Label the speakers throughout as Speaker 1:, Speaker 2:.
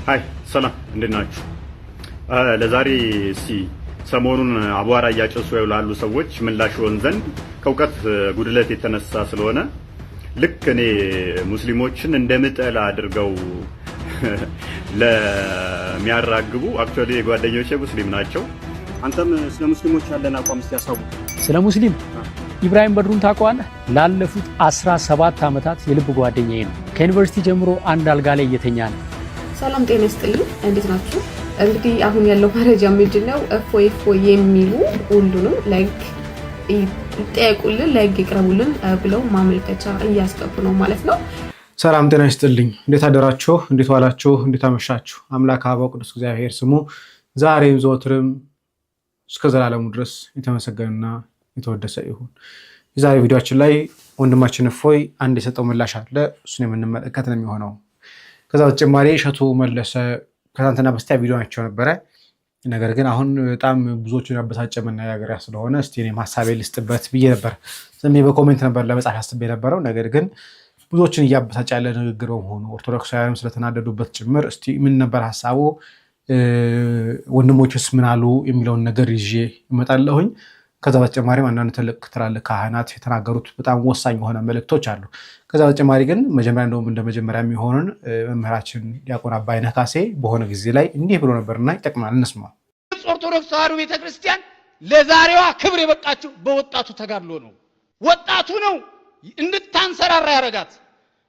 Speaker 1: ሃይ ሰላም እንዴት ናችሁ? ለዛሬ እስቲ ሰሞኑን አቧራ እያጨሱ ያሉ ሰዎች ምላሽ ይሆን ዘንድ ከእውቀት ጉድለት የተነሳ ስለሆነ ልክ እኔ ሙስሊሞችን እንደምጠላ አድርገው ለሚያራግቡ አክቹአሊ ጓደኞቼ ሙስሊም ናቸው። አንተም ስለ ሙስሊሞች ያለን አቋም እስቲ ያሳውቁ።
Speaker 2: ስለ ሙስሊም ኢብራሂም በድሩን ታውቀዋለህ? ላለፉት 17 ዓመታት የልብ ጓደኛዬ ነው። ከዩኒቨርሲቲ ጀምሮ አንድ አልጋ ላይ እየተኛ ነው።
Speaker 3: ሰላም ጤና ይስጥልኝ። እንዴት ናችሁ? እንግዲህ አሁን ያለው መረጃ ምንድነው? እፎይ የሚሉ ሁሉንም ላይክ ይጠይቁልን፣ ላይክ ይቅረቡልን ብለው ማመልከቻ እያስገቡ ነው ማለት ነው።
Speaker 4: ሰላም ጤና ይስጥልኝ። እንዴት አደራችሁ? እንዴት ዋላችሁ? እንዴት አመሻችሁ? አምላክ አበው ቅዱስ እግዚአብሔር ስሙ ዛሬም ዘወትርም እስከ ዘላለሙ ድረስ የተመሰገነና የተወደሰ ይሁን። የዛሬ ቪዲዮአችን ላይ ወንድማችን እፎይ አንድ የሰጠው ምላሽ አለ። እሱን የምንመለከት ነው የሚሆነው። ከዛ በተጨማሪ እሸቱ መለሰ ከትናንትና በስቲያ ቪዲዮ ናቸው ነበረ። ነገር ግን አሁን በጣም ብዙዎቹን ያበሳጨ መነጋገሪያ ስለሆነ እስቲ እኔም ሀሳቤ ልስጥበት ብዬ ነበር። ዝም በኮሜንት ነበር ለመጻፍ ያስቤ የነበረው። ነገር ግን ብዙዎችን እያበሳጨ ያለ ንግግር በመሆኑ ኦርቶዶክሳውያንም ስለተናደዱበት ጭምር እስቲ ምን ነበር ሀሳቡ፣ ወንድሞችስ ምን አሉ የሚለውን ነገር ይዤ እመጣለሁኝ። ከዛ በተጨማሪም አንዳንድ ትላልቅ ካህናት የተናገሩት በጣም ወሳኝ የሆነ መልእክቶች አሉ። ከዛ በተጨማሪ ግን መጀመሪያ እንደውም እንደ መጀመሪያ የሚሆንን መምህራችን ዲያቆን አባይነህ ካሴ በሆነ ጊዜ ላይ እንዲህ ብሎ ነበርና ይጠቅማል፣ እንስማ።
Speaker 5: ኦርቶዶክስ ተዋሕዶ ቤተክርስቲያን ለዛሬዋ ክብር የበቃችው በወጣቱ ተጋድሎ ነው። ወጣቱ ነው እንድታንሰራራ ያረጋት።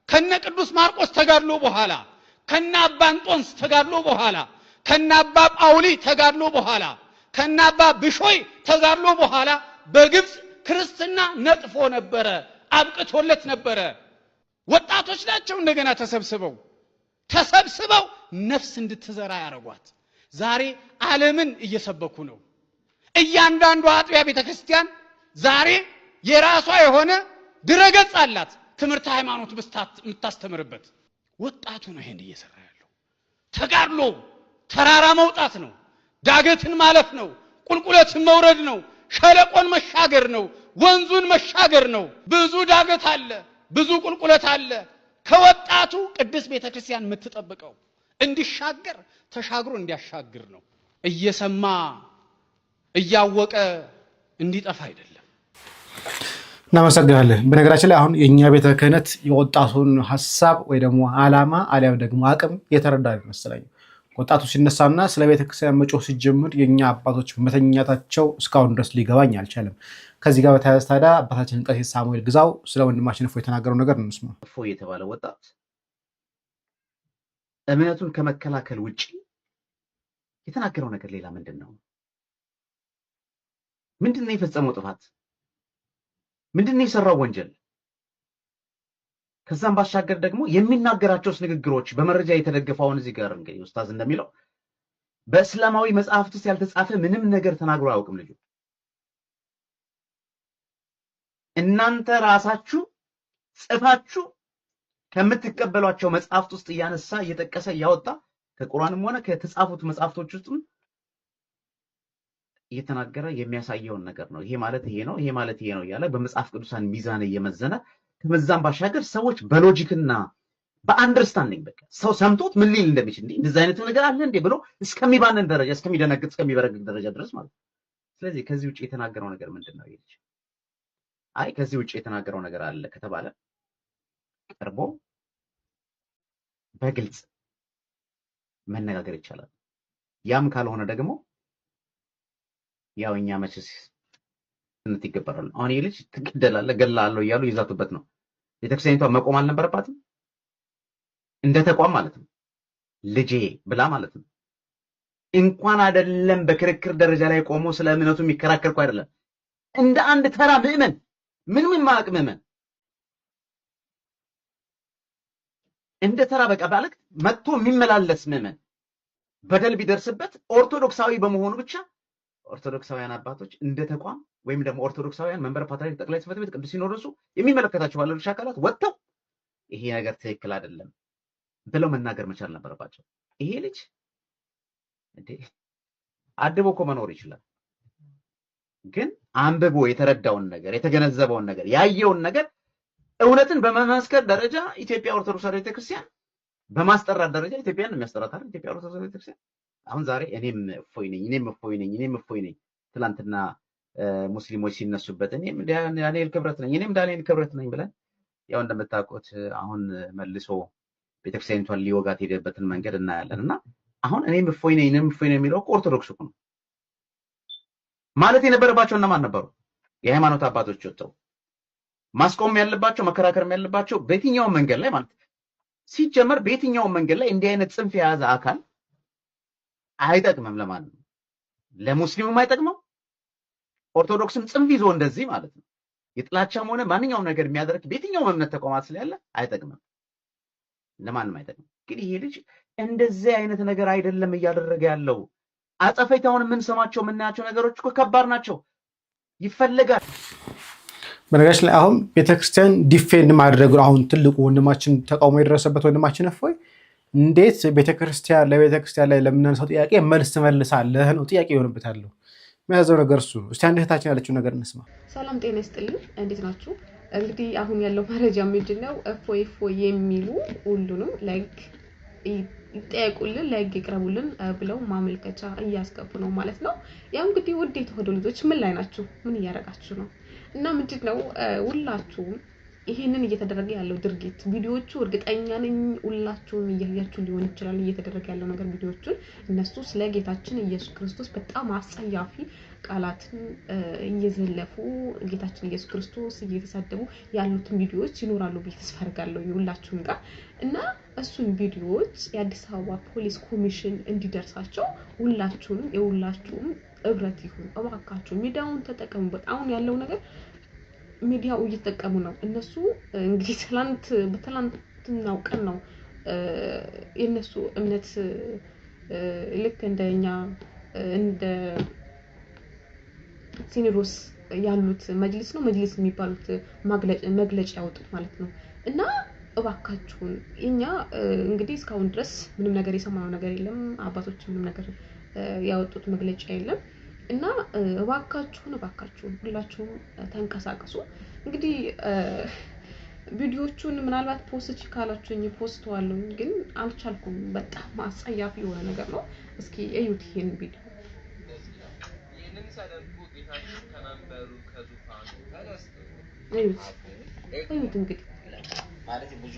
Speaker 5: ከነ ቅዱስ ማርቆስ ተጋድሎ በኋላ፣ ከነ አባ እንጦንስ ተጋድሎ በኋላ፣ ከነ አባ ጳውሊ ተጋድሎ በኋላ፣ ከነ አባ ብሾይ ተጋድሎ በኋላ በግብጽ ክርስትና ነጥፎ ነበረ፣ አብቅቶለት ነበረ። ወጣቶች ናቸው እንደገና ተሰብስበው ነፍስ እንድትዘራ ያረጓት። ዛሬ ዓለምን እየሰበኩ ነው። እያንዳንዱ አጥቢያ ቤተክርስቲያን ዛሬ የራሷ የሆነ ድረገጽ አላት፣ ትምህርት ሃይማኖት የምታስተምርበት። ወጣቱ ነው ይሄን እየሰራ ያለው። ተጋድሎ ተራራ መውጣት ነው፣ ዳገትን ማለፍ ነው፣ ቁልቁለትን መውረድ ነው፣ ሸለቆን መሻገር ነው፣ ወንዙን መሻገር ነው። ብዙ ዳገት አለ፣ ብዙ ቁልቁለት አለ። ከወጣቱ ቅድስት ቤተክርስቲያን የምትጠብቀው እንዲሻገር ተሻግሮ እንዲያሻግር ነው። እየሰማ እያወቀ እንዲጠፋ አይደለም።
Speaker 4: እናመሰግናለን። በነገራችን ላይ አሁን የኛ ቤተ ክህነት የወጣቱን ሐሳብ ወይ ደግሞ ዓላማ አሊያም ደግሞ አቅም የተረዳ መሰለኝ። ወጣቱ ሲነሳና ስለ ቤተክርስቲያን መጮህ ሲጀምር የኛ አባቶች መተኛታቸው እስካሁን ድረስ ሊገባኝ አልቻለም። ከዚህ ጋር በተያያዘ ታዲያ አባታችን ቀሲስ ሳሙኤል ግዛው ስለ ወንድማችን እፎይ የተናገረው ነገር እንስማ።
Speaker 6: እፎይ የተባለ ወጣት እምነቱን ከመከላከል ውጪ የተናገረው ነገር ሌላ ምንድን ነው? ምንድን ነው የፈጸመው ጥፋት? ምንድን ነው የሰራው ወንጀል? ከዛም ባሻገር ደግሞ የሚናገራቸውስ ንግግሮች በመረጃ የተደገፈውን እዚህ ጋር እንግዲህ ኡስታዝ እንደሚለው በእስላማዊ መጽሐፍት ውስጥ ያልተጻፈ ምንም ነገር ተናግሮ አያውቅም ልጁ። እናንተ ራሳችሁ ጽፋችሁ ከምትቀበሏቸው መጽሐፍት ውስጥ እያነሳ እየጠቀሰ እያወጣ ከቁርአንም ሆነ ከተጻፉት መጽሐፍቶች ውስጥም እየተናገረ የሚያሳየውን ነገር ነው። ይሄ ማለት ይሄ ነው፣ ይሄ ማለት ይሄ ነው እያለ በመጽሐፍ ቅዱሳን ሚዛን እየመዘነ ከመዛም ባሻገር ሰዎች በሎጂክና በአንደርስታንዲንግ በቃ ሰው ሰምቶት ምን ሊል እንደሚችል እንደዚህ አይነት ነገር አለ እንዴ ብሎ እስከሚባንን ደረጃ እስከሚደነግጥ እስከሚበረግግ ደረጃ ድረስ ማለት ነው። ስለዚህ ከዚህ ውጪ የተናገረው ነገር ምንድነው? ይልሽ አይ ከዚህ ውጪ የተናገረው ነገር አለ ከተባለ ቀርቦ በግልጽ መነጋገር ይቻላል። ያም ካልሆነ ደግሞ ያው እኛ መቼስ እንት ይገበራል። አሁን ይሄ ልጅ ትገደላለህ ገላለሁ እያሉ ይዛቱበት ነው። ቤተክርስቲያኒቷ መቆም አልነበረባትም? እንደ ተቋም ማለት ነው። ልጄ ብላ ማለት ነው። እንኳን አይደለም በክርክር ደረጃ ላይ ቆሞ ስለ እምነቱ የሚከራከርኩ አይደለም፣ እንደ አንድ ተራ ምዕመን ምን ማቅ ምዕመን እንደ ተራ በቃ ባለክ መጥቶ የሚመላለስ ምዕመን በደል ቢደርስበት ኦርቶዶክሳዊ በመሆኑ ብቻ ኦርቶዶክሳውያን አባቶች እንደ ተቋም ወይም ደግሞ ኦርቶዶክሳውያን መንበረ ፓትርያርክ ጠቅላይ ጽሕፈት ቤት ቅዱስ ሲኖዶሱ የሚመለከታቸው ባለድርሻ አካላት ወጥተው ይሄ ነገር ትክክል አይደለም ብለው መናገር መቻል ነበረባቸው። ይሄ ልጅ እንዴ አድቦ እኮ መኖር ይችላል፣ ግን አንብቦ የተረዳውን ነገር የተገነዘበውን ነገር ያየውን ነገር እውነትን በመመስከር ደረጃ ኢትዮጵያ ኦርቶዶክስ ቤተክርስቲያን በማስጠራት ደረጃ ኢትዮጵያን ነው የሚያስጠራት አይደል? ኢትዮጵያ ኦርቶዶክስ ቤተክርስቲያን አሁን ዛሬ እኔም እፎይ ነኝ ትላንትና ሙስሊሞች ሲነሱበት እኔም ዳንኤል ክብረት ነኝ ብለን ያው እንደምታውቁት አሁን መልሶ ቤተክርስቲያኒቷን ሊወጋት ሄደበትን መንገድ እናያለን። እና አሁን እኔም እፎይ ነኝ የሚለው ኦርቶዶክስ ነው ማለት የነበረባቸው እነማን ነበሩ? የሃይማኖት አባቶች ወጥተው ማስቆም ያለባቸው መከራከርም ያለባቸው በየትኛው መንገድ ላይ ማለት ሲጀመር በየትኛው መንገድ ላይ እንዲህ አይነት ጽንፍ የያዘ አካል አይጠቅምም። ለማንም ለሙስሊሙም አይጠቅመው፣ ኦርቶዶክስም ጽንፍ ይዞ እንደዚህ ማለት ነው የጥላቻም ሆነ ማንኛውም ነገር የሚያደርግ በየትኛው እምነት ተቋማት ስለያለ አይጠቅምም፣ ለማንም አይጠቅምም። ግን ይሄ ልጅ እንደዚህ አይነት ነገር አይደለም እያደረገ ያለው። አጸፈይታውን የምንሰማቸው የምናያቸው ነገሮች እኮ ከባድ ናቸው። ይፈልጋል።
Speaker 4: በነገራችን ላይ አሁን ቤተክርስቲያን ዲፌንድ ማድረግ አሁን ትልቁ ወንድማችን ተቃውሞ የደረሰበት ወንድማችን እፎይ እንዴት ለቤተክርስቲያን ላይ ለምናነሳው ጥያቄ መልስ ትመልሳለህ ነው ጥያቄ ይሆንበታል። የሚያዘው ነገር እሱ ነው። እስቲ አንድ እህታችን ያለችው ነገር እንስማ።
Speaker 3: ሰላም ጤና ይስጥልኝ፣ እንዴት ናችሁ? እንግዲህ አሁን ያለው መረጃ ምንድነው? እፎይ የሚሉ ሁሉንም ላይክ ይጠየቁልን ላይክ ይቅረቡልን ብለው ማመልከቻ እያስገቡ ነው ማለት ነው። ያው እንግዲህ ውድ የተወደዱ ልጆች ምን ላይ ናችሁ? ምን እያደረጋችሁ ነው? እና ምንድነው ሁላችሁም ይሄንን እየተደረገ ያለው ድርጊት ቪዲዮዎቹ እርግጠኛ ነኝ ሁላችሁም እያያችሁ ሊሆን ይችላል እየተደረገ ያለው ነገር ቪዲዮዎቹን እነሱ ስለ ጌታችን ኢየሱስ ክርስቶስ በጣም አስጸያፊ ቃላትን እየዘለፉ ጌታችን ኢየሱስ ክርስቶስ እየተሳደቡ ያሉትን ቪዲዮዎች ይኖራሉ ብዬ ተስፋ አደርጋለሁ ሁላችሁም ጋር እና እሱን ቪዲዮዎች የአዲስ አበባ ፖሊስ ኮሚሽን እንዲደርሳቸው ሁላችሁንም የሁላችሁም እብረት ይሁን እባካችሁ ሚዲያውን ተጠቀሙበት። አሁን ያለው ነገር ሚዲያው እየተጠቀሙ ነው እነሱ እንግዲህ በትላንትናው ቀን ነው የነሱ እምነት ልክ እንደኛ እንደ ሲኖዶስ ያሉት መጅሊስ የሚባሉት መግለጫ ያወጡት ማለት ነው። እና እባካችሁን እኛ እንግዲህ እስካሁን ድረስ ምንም ነገር የሰማነው ነገር የለም። አባቶች ምንም ነገር ያወጡት መግለጫ የለም። እና እባካችሁን ሁላችሁም ተንቀሳቀሱ። እንግዲህ ቪዲዮቹን ምናልባት ፖስት ካላችሁኝ ፖስተዋለሁ፣ ግን አልቻልኩም። በጣም አስጸያፊ የሆነ ነገር ነው። እስኪ እዩት ይሄን ቪዲዮ።
Speaker 7: ይሄንን ሲያደርጉ ጌታችን ከመንበሩ ከዙፋኑ ተነስተው
Speaker 3: እዩት እንግዲህ
Speaker 7: ማለት ብዙ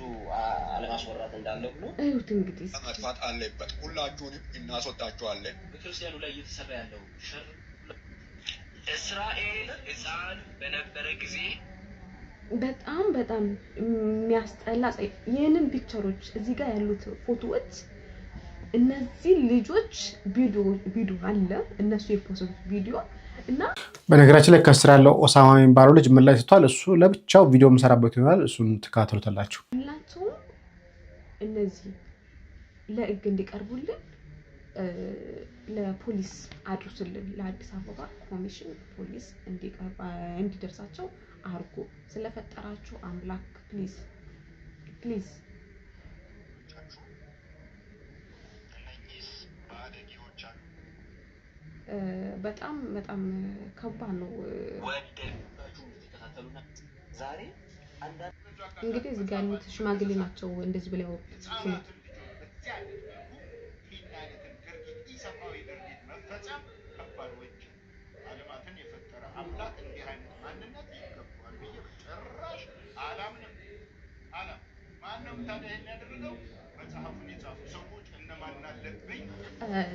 Speaker 7: አለማስወራት እንዳለው ነው።
Speaker 3: እዩት እንግዲህ
Speaker 8: መጥፋት አለበት። ሁላችሁንም እናስወጣችኋለን።
Speaker 7: በክርስቲያኑ ላይ እየተሰራ ያለው ሸር እስራኤል ሕፃን በነበረ ጊዜ
Speaker 3: በጣም የሚያስጠላ ይሄንን ፒክቸሮች እዚህ ጋር ያሉት ፎቶዎች እነዚህ ልጆች ቪዲዮ አለ እነሱ የፖስቱት ቪዲዮ እና
Speaker 4: በነገራችን ላይ ከስራ ያለው ኦሳማ የሚባለው ልጅ ምን ላይ ስቷል። እሱ ለብቻው ቪዲዮ መሰራበት ይሆናል። እሱን ተከታተሉታላችሁ።
Speaker 3: ሁላችሁም እነዚህ ለህግ እንዲቀርቡልን ለፖሊስ አድርሱልን። ለአዲስ አበባ ኮሚሽን ፖሊስ እንዲደርሳቸው አርጉ። ስለፈጠራችሁ አምላክ ፕሊዝ በጣም ከባድ ነው።
Speaker 7: ዛሬ
Speaker 3: እንግዲህ እዚህ ጋር ያሉት ሽማግሌ ናቸው እንደዚህ ብለው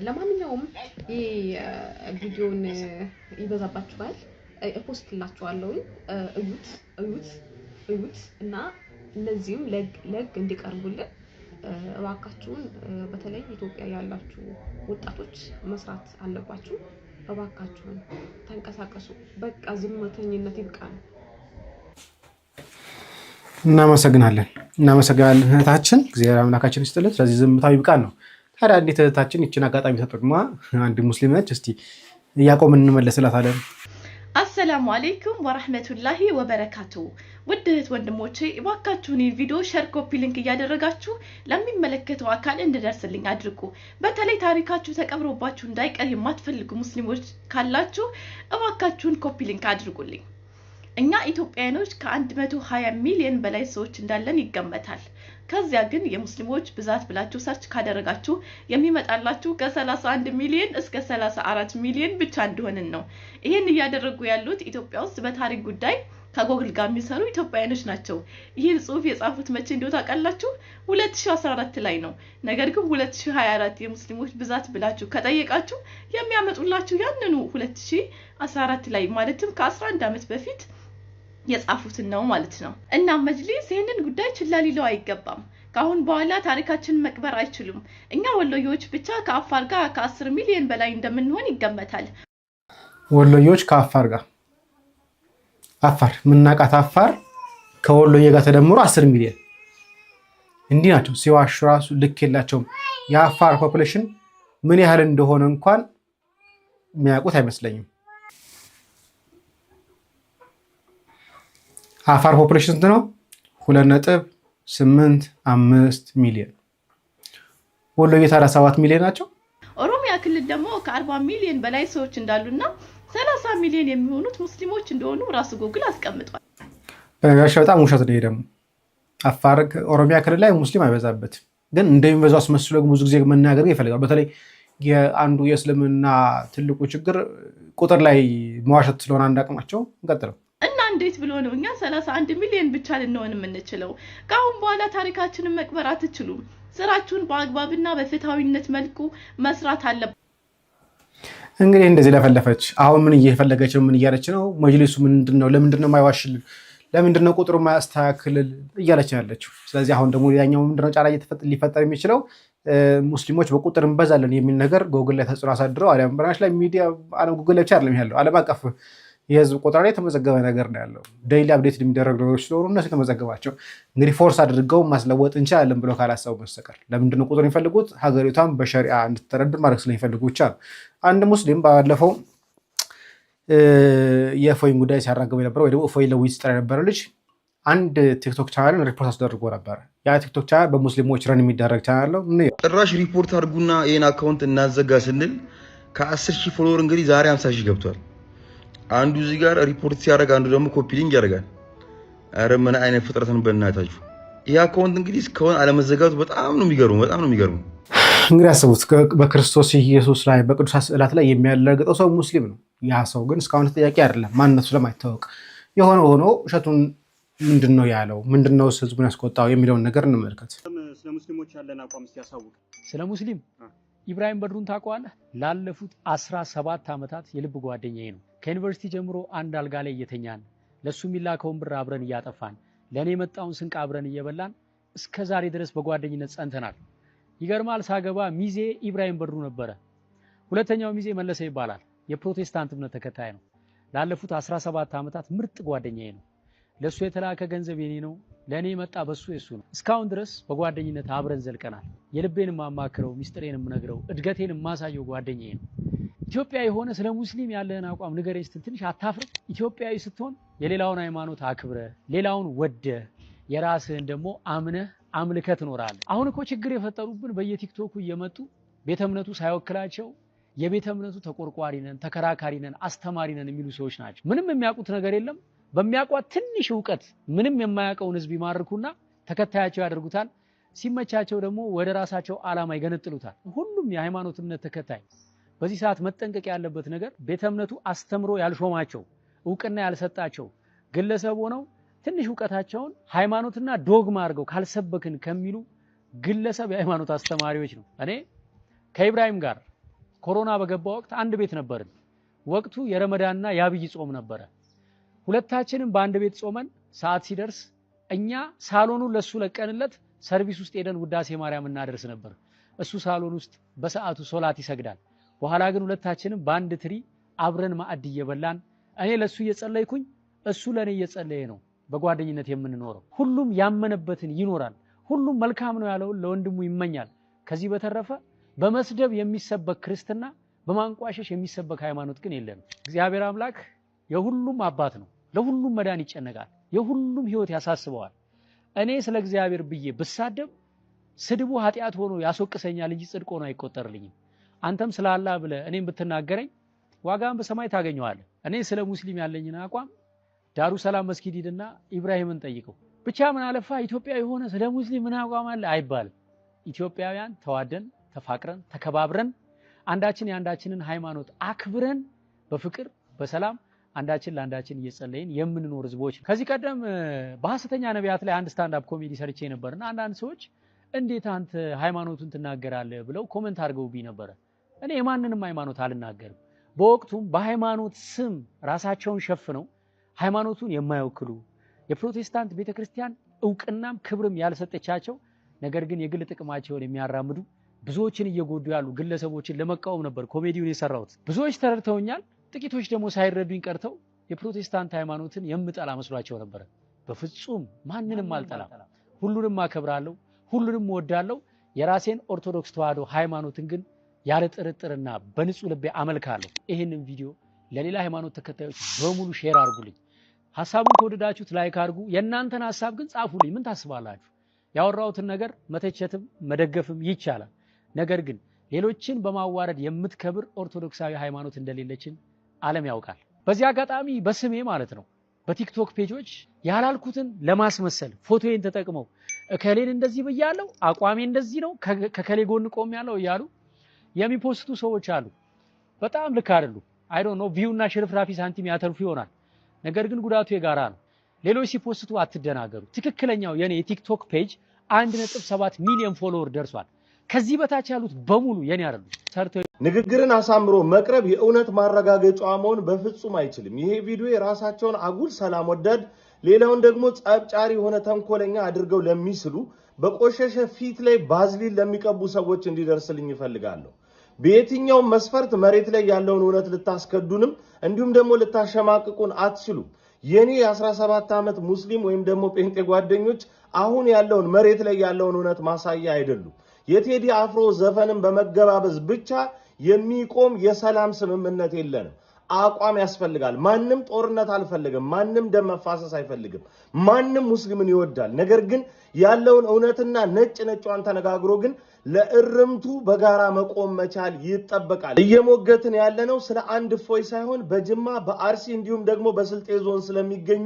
Speaker 3: ለማንኛውም ይሄ ቪዲዮን ይበዛባችኋል፣ ፖስትላችኋለሁ። እዩት እና እነዚህም ለግ እንዲቀርቡልን እባካችሁን። በተለይ ኢትዮጵያ ያላችሁ ወጣቶች መስራት አለባችሁ። እባካችሁን ተንቀሳቀሱ። በቃ ዝምተኝነት ይብቃል።
Speaker 4: እናመሰግናለን እህታችን፣ እግዚአብሔር አምላካችን ይስጥልን። ስለዚህ ዝምታው ይብቃል ነው። ታዲያ እንዴት እህታችን ይችን አጋጣሚ ተጠቅማ አንድ ሙስሊም ነች፣ እስቲ እያቆምን እንመለስላታለን።
Speaker 9: አሰላሙ አለይኩም ወራህመቱላሂ ወበረካቱ። ውድ እህት ወንድሞቼ እባካችሁን ይህ ቪዲዮ ሼር፣ ኮፒ ሊንክ እያደረጋችሁ ለሚመለከተው አካል እንድደርስልኝ አድርጉ። በተለይ ታሪካችሁ ተቀብሮባችሁ እንዳይቀር የማትፈልጉ ሙስሊሞች ካላችሁ እባካችሁን ኮፒ ሊንክ አድርጉልኝ። እኛ ኢትዮጵያኖች ከ120 ሚሊዮን በላይ ሰዎች እንዳለን ይገመታል። ከዚያ ግን የሙስሊሞች ብዛት ብላችሁ ሰርች ካደረጋችሁ የሚመጣላችሁ ከ31 ሚሊዮን እስከ 34 ሚሊዮን ብቻ እንደሆንን ነው። ይሄን እያደረጉ ያሉት ኢትዮጵያ ውስጥ በታሪክ ጉዳይ ከጎግል ጋር የሚሰሩ ኢትዮጵያውያኖች ናቸው። ይህን ጽሁፍ የጻፉት መቼ እንደሆነ ታውቃላችሁ? 2014 ላይ ነው። ነገር ግን 2024 የሙስሊሞች ብዛት ብላችሁ ከጠየቃችሁ የሚያመጡላችሁ ያንኑ 2014 ላይ ማለትም ከ11 ዓመት በፊት የጻፉትን ነው ማለት ነው። እና መጅሊስ ይህንን ጉዳይ ችላ ሊለው አይገባም። ከአሁን በኋላ ታሪካችንን መቅበር አይችሉም። እኛ ወሎዮች ብቻ ከአፋር ጋር ከ10 ሚሊዮን በላይ እንደምንሆን ይገመታል።
Speaker 4: ወሎዮች ከአፋር ጋር አፋር ምናቃት አፋር ከወሎዬ ጋር ተደምሮ 10 ሚሊዮን እንዲህ ናቸው። ሲዋሹ ራሱ ልክ የላቸውም። የአፋር ፖፑሌሽን ምን ያህል እንደሆነ እንኳን የሚያውቁት አይመስለኝም። አፋር ፖፑሌሽን ስንት ነው? 2.85 ሚሊዮን። ወሎዬ ታዲያ 7 ሚሊዮን ናቸው።
Speaker 9: ኦሮሚያ ክልል ደግሞ ከ40 ሚሊዮን በላይ ሰዎች እንዳሉና 30 ሚሊዮን የሚሆኑት ሙስሊሞች እንደሆኑ ራሱ ጉግል አስቀምጧል።
Speaker 4: በጣም ውሸት ነው። ደግሞ አፋር ኦሮሚያ ክልል ላይ ሙስሊም አይበዛበትም፣ ግን እንደሚበዛው አስመስሎ ብዙ ጊዜ መናገር ይፈልጋል። በተለይ የአንዱ የእስልምና ትልቁ ችግር ቁጥር ላይ መዋሸት ስለሆነ አንዳቅማቸው እንቀጥለው
Speaker 9: እና እንዴት ብሎ ነው እኛ 31 ሚሊዮን ብቻ ልንሆን የምንችለው? ከአሁን በኋላ ታሪካችንን መቅበር አትችሉም። ስራችሁን በአግባብና በፍትሃዊነት መልኩ መስራት አለባችሁ።
Speaker 4: እንግዲህ እንደዚህ ለፈለፈች። አሁን ምን እየፈለገች ነው? ምን እያለች ነው? መጅሊሱ ምንድነው? ለምንድነው የማይዋሽልን? ለምንድነው ቁጥሩ የማያስተካክልል እያለች ያለችው? ስለዚህ አሁን ደግሞ ያኛው ምንድነው ጫና ሊፈጠር የሚችለው? ሙስሊሞች በቁጥር እንበዛለን የሚል ነገር ጎግል ላይ ተጽዕኖ አሳድረው አለም ብራንች ላይ ሚዲያ ጎግል ላይ ብቻ አይደለም ያለው ዓለም አቀፍ የህዝብ ቁጥር ላይ የተመዘገበ ነገር ነው ያለው። ዴይሊ አፕዴት የሚደረግ ነገሮች ስለሆኑ እነሱ የተመዘገባቸው እንግዲህ ፎርስ አድርገው ማስለወጥ እንችላለን ብለው ካላሰቡ በስተቀር ለምንድነው ቁጥር የሚፈልጉት? ሀገሪቷን በሸሪዓ እንድትተዳደር ማድረግ ስለሚፈልጉ ብቻ ነው። አንድ ሙስሊም ባለፈው የእፎይን ጉዳይ ሲያራግበው የነበረ ወይ ደግሞ እፎይ ለዊዝ ጥራ የነበረ ልጅ አንድ ቲክቶክ ቻናልን ሪፖርት አስደርጎ ነበረ። ያ ቲክቶክ ቻናል በሙስሊሞች ረን የሚደረግ ቻናል ነው።
Speaker 10: ጭራሽ ሪፖርት አድርጉና ይህን አካውንት እናዘጋ ስንል ከ10,000 ፎሎወር እንግዲህ ዛሬ 50,000 ገብቷል። አንዱ እዚህ ጋር ሪፖርት ሲያደርግ አንዱ ደግሞ ኮፒ ሊንክ ያደርጋል። ኧረ ምን አይነት ፍጥረትን በእናታችሁ! ይህ አካውንት እንግዲህ እስካሁን አለመዘጋቱ በጣም ነው የሚገርሙ።
Speaker 4: እንግዲህ አስቡት፣ በክርስቶስ ኢየሱስ ላይ በቅዱሳት ስዕላት ላይ የሚያላግጠው ሰው ሙስሊም ነው። ያ ሰው ግን እስካሁን ተጠያቂ አይደለም፣ ማንነቱ ስለማይታወቅ። የሆነ ሆኖ እሸቱን ምንድን ነው ያለው? ምንድነው ህዝቡን ያስቆጣው የሚለውን ነገር እንመልከት።
Speaker 1: ስለ ሙስሊሞች ያለን አቋም እስቲ ያሳውቅ።
Speaker 2: ስለ ሙስሊም ኢብራሂም በድሩን ታውቀዋለህ? ላለፉት 17 ዓመታት የልብ ጓደኛዬ ነው። ከዩኒቨርሲቲ ጀምሮ አንድ አልጋ ላይ እየተኛን ለሱ የሚላከውን ብር አብረን እያጠፋን ለኔ የመጣውን ስንቅ አብረን እየበላን እስከ ዛሬ ድረስ በጓደኝነት ጸንተናል። ይገርማል። ሳገባ ሚዜ ኢብራሂም በድሩ ነበረ። ሁለተኛው ሚዜ መለሰ ይባላል። የፕሮቴስታንት እምነት ተከታይ ነው። ላለፉት 17 ዓመታት ምርጥ ጓደኛዬ ነው። ለሱ የተላከ ገንዘብ የኔ ነው፣ ለኔ የመጣ በሱ የሱ ነው። እስካሁን ድረስ በጓደኝነት አብረን ዘልቀናል። የልቤን ማማክረው፣ ሚስጥሬን የምነግረው፣ እድገቴን ማሳየው ጓደኛዬ ነው። ኢትዮጵያዊ የሆነ ስለ ሙስሊም ያለህን አቋም ንገረኝ ስትል ትንሽ አታፍርም? ኢትዮጵያዊ ስትሆን የሌላውን ሃይማኖት አክብረህ ሌላውን ወደህ የራስህን ደግሞ አምነህ አምልከህ ትኖራለህ። አሁን እኮ ችግር የፈጠሩብን በየቲክቶኩ እየመጡ ቤተ እምነቱ ሳይወክላቸው የቤተ እምነቱ ተቆርቋሪ ነን፣ ተከራካሪ ነን፣ አስተማሪ ነን የሚሉ ሰዎች ናቸው። ምንም የሚያውቁት ነገር የለም። በሚያውቋት ትንሽ ዕውቀት ምንም የማያውቀውን ህዝብ ይማርኩና ተከታያቸው ያደርጉታል። ሲመቻቸው ደግሞ ወደ ራሳቸው ዓላማ ይገነጥሉታል። ሁሉም የሃይማኖት እምነት ተከታይ በዚህ ሰዓት መጠንቀቅ ያለበት ነገር ቤተ እምነቱ አስተምሮ ያልሾማቸው ዕውቅና ያልሰጣቸው ግለሰብ ሆነው ትንሽ ዕውቀታቸውን ሃይማኖትና ዶግማ አድርገው ካልሰበክን ከሚሉ ግለሰብ የሃይማኖት አስተማሪዎች ነው። እኔ ከኢብራሂም ጋር ኮሮና በገባ ወቅት አንድ ቤት ነበርን። ወቅቱ የረመዳንና የአብይ ጾም ነበረ። ሁለታችንም በአንድ ቤት ጾመን ሰዓት ሲደርስ እኛ ሳሎኑን ለሱ ለቀንለት ሰርቪስ ውስጥ ሄደን ውዳሴ ማርያም እናደርስ ነበር። እሱ ሳሎን ውስጥ በሰዓቱ ሶላት ይሰግዳል። በኋላ ግን ሁለታችንም በአንድ ትሪ አብረን ማዕድ እየበላን እኔ ለሱ እየጸለይኩኝ እሱ ለኔ እየጸለየ ነው በጓደኝነት የምንኖረው። ሁሉም ያመነበትን ይኖራል። ሁሉም መልካም ነው ያለውን ለወንድሙ ይመኛል። ከዚህ በተረፈ በመስደብ የሚሰበክ ክርስትና፣ በማንቋሸሽ የሚሰበክ ሃይማኖት ግን የለም። እግዚአብሔር አምላክ የሁሉም አባት ነው። ለሁሉም መዳን ይጨነቃል። የሁሉም ህይወት ያሳስበዋል። እኔ ስለ እግዚአብሔር ብዬ ብሳደብ ስድቡ ኃጢአት ሆኖ ያስወቅሰኛል እንጂ ጽድቅ ሆኖ አይቆጠርልኝም። አንተም ስለ አላህ ብለህ እኔም ብትናገረኝ ዋጋን በሰማይ ታገኘዋለህ። እኔ ስለ ሙስሊም ያለኝን አቋም ዳሩ ሰላም መስጊድ ሂድና ኢብራሂምን ጠይቀው። ብቻ ምን አለፋ ኢትዮጵያ የሆነ ስለ ሙስሊም ምን አቋም አለ አይባልም። ኢትዮጵያውያን ተዋደን ተፋቅረን ተከባብረን አንዳችን የአንዳችንን ሃይማኖት አክብረን በፍቅር በሰላም አንዳችን ለአንዳችን እየጸለይን የምንኖር ህዝቦች። ከዚህ ቀደም በሐሰተኛ ነቢያት ላይ አንድ ስታንድ አፕ ኮሜዲ ሰርቼ ነበርና አንዳንድ ሰዎች እንዴት አንተ ሃይማኖቱን ትናገራለህ ብለው ኮሜንት አድርገውብኝ ነበር። እኔ የማንንም ሃይማኖት አልናገርም። በወቅቱም በሃይማኖት ስም ራሳቸውን ሸፍነው ሃይማኖቱን የማይወክሉ የፕሮቴስታንት ቤተክርስቲያን እውቅናም ክብርም ያልሰጠቻቸው ነገር ግን የግል ጥቅማቸውን የሚያራምዱ ብዙዎችን እየጎዱ ያሉ ግለሰቦችን ለመቃወም ነበር ኮሜዲውን የሰራሁት። ብዙዎች ተረድተውኛል። ጥቂቶች ደግሞ ሳይረዱኝ ቀርተው የፕሮቴስታንት ሃይማኖትን የምጠላ መስሏቸው ነበር። በፍጹም ማንንም አልጠላም። ሁሉንም አከብራለሁ፣ ሁሉንም እወዳለሁ። የራሴን ኦርቶዶክስ ተዋህዶ ሃይማኖትን ግን ያለ ጥርጥርና በንጹህ ልቤ አመልካለሁ። ይህንን ቪዲዮ ለሌላ ሃይማኖት ተከታዮች በሙሉ ሼር አድርጉልኝ። ሐሳቡን ከወደዳችሁት ላይክ አድርጉ። የእናንተን ሐሳብ ግን ጻፉልኝ። ምን ታስባላችሁ? ያወራሁትን ነገር መተቸትም መደገፍም ይቻላል። ነገር ግን ሌሎችን በማዋረድ የምትከብር ኦርቶዶክሳዊ ሃይማኖት እንደሌለችን ዓለም ያውቃል። በዚህ አጋጣሚ በስሜ ማለት ነው በቲክቶክ ፔጆች ያላልኩትን ለማስመሰል ፎቶዬን ተጠቅመው እከሌን እንደዚህ ብያለሁ፣ አቋሜ እንደዚህ ነው፣ ከከሌ ጎን ቆሜያለሁ እያሉ የሚፖስቱ ሰዎች አሉ። በጣም ልክ አይደሉ። አይ ዶንት ኖ ቪውና ሽርፍራፊ ሳንቲም ያተርፉ ይሆናል። ነገር ግን ጉዳቱ የጋራ ነው። ሌሎች ሲፖስቱ አትደናገሩ። ትክክለኛው የኔ የቲክቶክ ፔጅ 1.7 ሚሊዮን ፎሎወር ደርሷል። ከዚህ በታች ያሉት በሙሉ የኔ አይደሉ። ሰርተው
Speaker 11: ንግግርን አሳምሮ መቅረብ የእውነት ማረጋገጫ መሆን በፍጹም አይችልም። ይሄ ቪዲዮ የራሳቸውን አጉል ሰላም ወዳድ ሌላውን ደግሞ ጸብጫሪ የሆነ ተንኮለኛ አድርገው ለሚስሉ በቆሸሸ ፊት ላይ ባዝሊን ለሚቀቡ ሰዎች እንዲደርስልኝ ይፈልጋለሁ። በየትኛው መስፈርት መሬት ላይ ያለውን እውነት ልታስከዱንም እንዲሁም ደግሞ ልታሸማቅቁን አትችሉም። የኔ የ17 ዓመት ሙስሊም ወይም ደግሞ ጴንጤ ጓደኞች አሁን ያለውን መሬት ላይ ያለውን እውነት ማሳያ አይደሉም። የቴዲ አፍሮ ዘፈንን በመገባበዝ ብቻ የሚቆም የሰላም ስምምነት የለንም። አቋም ያስፈልጋል። ማንም ጦርነት አልፈልግም። ማንም ደም መፋሰስ አይፈልግም። ማንም ሙስሊምን ይወዳል። ነገር ግን ያለውን እውነትና ነጭ ነጯን ተነጋግሮ ግን ለእርምቱ በጋራ መቆም መቻል ይጠበቃል። እየሞገትን ያለነው ስለ አንድ እፎይ ሳይሆን በጅማ በአርሲ እንዲሁም ደግሞ በስልጤ ዞን ስለሚገኙ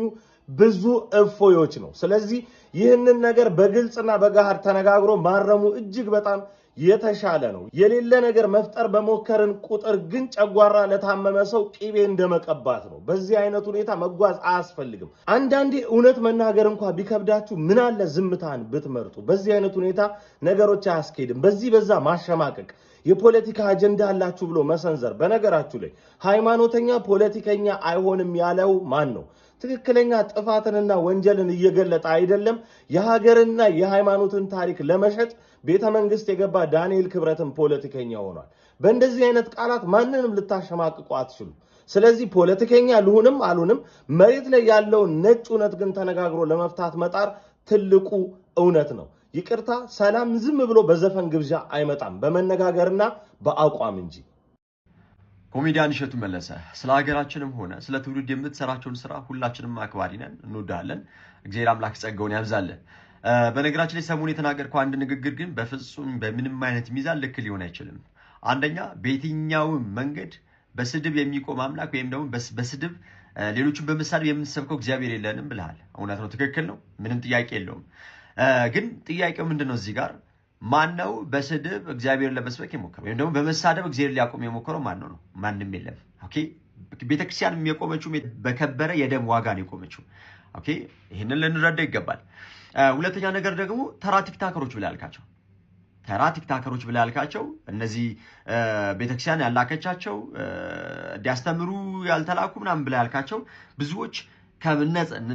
Speaker 11: ብዙ እፎዮች ነው። ስለዚህ ይህንን ነገር በግልጽና በጋር ተነጋግሮ ማረሙ እጅግ በጣም የተሻለ ነው። የሌለ ነገር መፍጠር በሞከርን ቁጥር ግን ጨጓራ ለታመመ ሰው ቂቤ እንደመቀባት ነው። በዚህ አይነት ሁኔታ መጓዝ አያስፈልግም። አንዳንዴ እውነት መናገር እንኳን ቢከብዳችሁ ምን አለ ዝምታን ብትመርጡ። በዚህ አይነት ሁኔታ ነገሮች አያስኬድም። በዚህ በዛ ማሸማቀቅ የፖለቲካ አጀንዳ አላችሁ ብሎ መሰንዘር። በነገራችሁ ላይ ሃይማኖተኛ ፖለቲከኛ አይሆንም ያለው ማን ነው? ትክክለኛ ጥፋትንና ወንጀልን እየገለጠ አይደለም። የሀገርና የሃይማኖትን ታሪክ ለመሸጥ ቤተ መንግስት የገባ ዳንኤል ክብረትን ፖለቲከኛ ሆኗል። በእንደዚህ አይነት ቃላት ማንንም ልታሸማቅቁ አትችሉ። ስለዚህ ፖለቲከኛ ልሁንም አልሁንም መሬት ላይ ያለውን ነጭ እውነት ግን ተነጋግሮ ለመፍታት መጣር ትልቁ እውነት ነው። ይቅርታ፣ ሰላም ዝም ብሎ በዘፈን ግብዣ አይመጣም፣ በመነጋገርና በአቋም እንጂ።
Speaker 12: ኮሜዲያን እሸቱ መለሰ ስለ ሀገራችንም ሆነ ስለ ትውልድ የምትሰራቸውን ስራ ሁላችንም አክባሪ ነን፣ እንወዳለን። እግዚአብሔር አምላክ ጸጋውን ያብዛልን። በነገራችን ላይ ሰሞኑን የተናገርከው አንድ ንግግር ግን በፍጹም በምንም አይነት ሚዛን ልክ ሊሆን አይችልም። አንደኛ በየትኛውም መንገድ በስድብ የሚቆም አምላክ ወይም ደግሞ በስድብ ሌሎችን በመሳደብ የምንሰብከው እግዚአብሔር የለንም ብለሃል። እውነት ነው፣ ትክክል ነው፣ ምንም ጥያቄ የለውም። ግን ጥያቄው ምንድነው? እዚህ ጋር ማነው በስድብ እግዚአብሔር ለመስበክ የሞከረው ወይም ደግሞ በመሳደብ እግዚአብሔር ሊያቆም የሞከረው ማነው ነው? ማንም የለም። ኦኬ፣ ቤተክርስቲያን የቆመችው በከበረ የደም ዋጋ ነው የቆመችው። ኦኬ፣ ይሄንን ልንረዳ ይገባል። ሁለተኛ ነገር ደግሞ ተራ ቲክታከሮች ብለህ ያልካቸው እነዚህ ቤተክርስቲያን ያላከቻቸው እንዲያስተምሩ ያልተላኩ ምናምን ብለህ ያልካቸው ብዙዎች